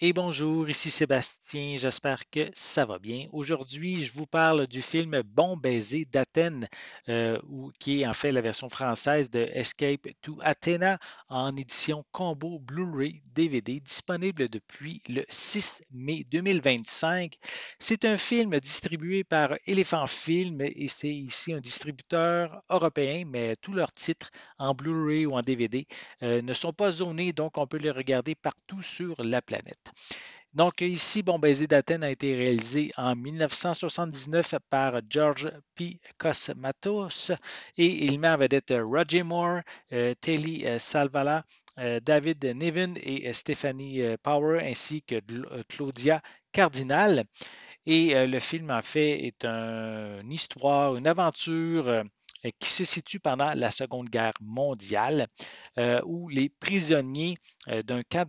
Et bonjour, ici Sébastien, j'espère que ça va bien. Aujourd'hui, je vous parle du film Bon baiser d'Athènes, qui est en fait la version française de Escape to Athena en édition combo Blu-ray DVD, disponible depuis le 6 mai 2025. C'est un film distribué par Elephant Film et c'est ici un distributeur européen, mais tous leurs titres en Blu-ray ou en DVD ne sont pas zonés, donc on peut les regarder partout sur la planète. Donc ici, Bon baiser d'Athènes a été réalisé en 1979 par George P. Cosmatos et il met en vedette Roger Moore, Telly Savalas, David Niven et Stephanie Power ainsi que Claudia Cardinal. Et le film, en fait, est une histoire, une aventure qui se situe pendant la Seconde Guerre mondiale, où les prisonniers d'un camp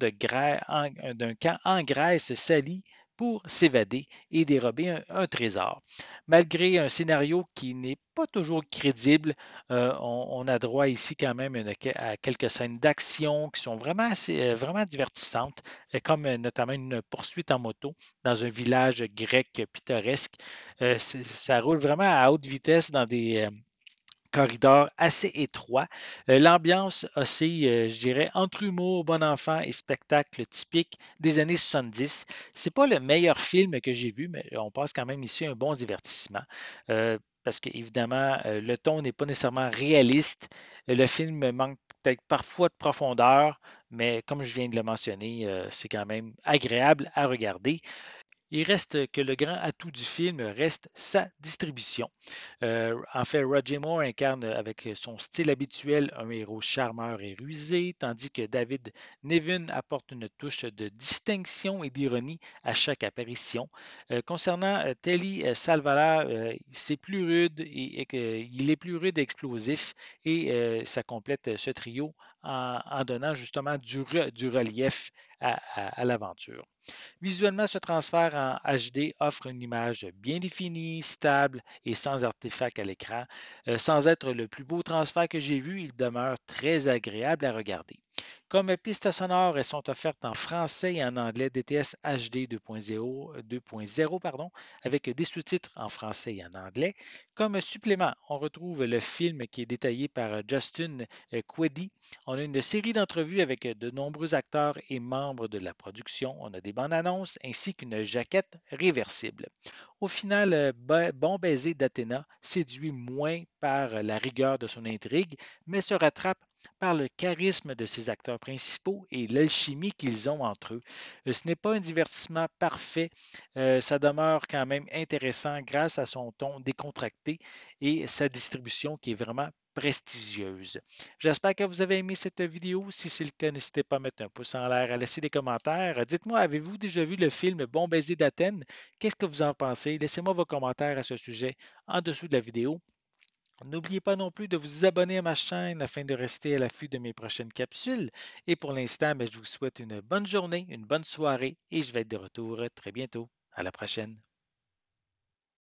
en Grèce s'allient pour s'évader et dérober un trésor. Malgré un scénario qui n'est pas toujours crédible, on a droit ici quand même à quelques scènes d'action qui sont vraiment divertissantes, comme notamment une poursuite en moto dans un village grec pittoresque. Ça roule vraiment à haute vitesse dans des corridors assez étroits. L'ambiance oscille, je dirais, entre humour, bon enfant et spectacle typique des années 70. C'est pas le meilleur film que j'ai vu, mais on passe quand même ici un bon divertissement. Parce qu'évidemment, le ton n'est pas nécessairement réaliste. Le film manque peut-être parfois de profondeur, mais comme je viens de le mentionner, c'est quand même agréable à regarder. Il reste que le grand atout du film reste sa distribution. En fait, Roger Moore incarne avec son style habituel un héros charmeur et rusé, tandis que David Niven apporte une touche de distinction et d'ironie à chaque apparition. Concernant Telly Savalas, c'est plus rude il est plus rude et explosif et ça complète ce trio en donnant justement du relief à l'aventure. Visuellement, ce transfert en HD offre une image bien définie, stable et sans artefact à l'écran. Sans être le plus beau transfert que j'ai vu, il demeure très agréable à regarder. Comme pistes sonores, elles sont offertes en français et en anglais DTS HD 2.0, pardon, avec des sous-titres en français et en anglais. Comme supplément, on retrouve le film qui est détaillé par Justin Queddy. On a une série d'entrevues avec de nombreux acteurs et membres de la production. On a des bandes annonces ainsi qu'une jaquette réversible. Au final, Bon baiser d'Athéna séduit moins par la rigueur de son intrigue, mais se rattrape par le charisme de ses acteurs principaux et l'alchimie qu'ils ont entre eux. Ce n'est pas un divertissement parfait, ça demeure quand même intéressant grâce à son ton décontracté et sa distribution qui est vraiment prestigieuse. J'espère que vous avez aimé cette vidéo. Si c'est le cas, n'hésitez pas à mettre un pouce en l'air, à laisser des commentaires. Dites-moi, avez-vous déjà vu le film Bon baiser d'Athènes? Qu'est-ce que vous en pensez? Laissez-moi vos commentaires à ce sujet en dessous de la vidéo. N'oubliez pas non plus de vous abonner à ma chaîne afin de rester à l'affût de mes prochaines capsules. Et pour l'instant, je vous souhaite une bonne journée, une bonne soirée et je vais être de retour très bientôt. À la prochaine.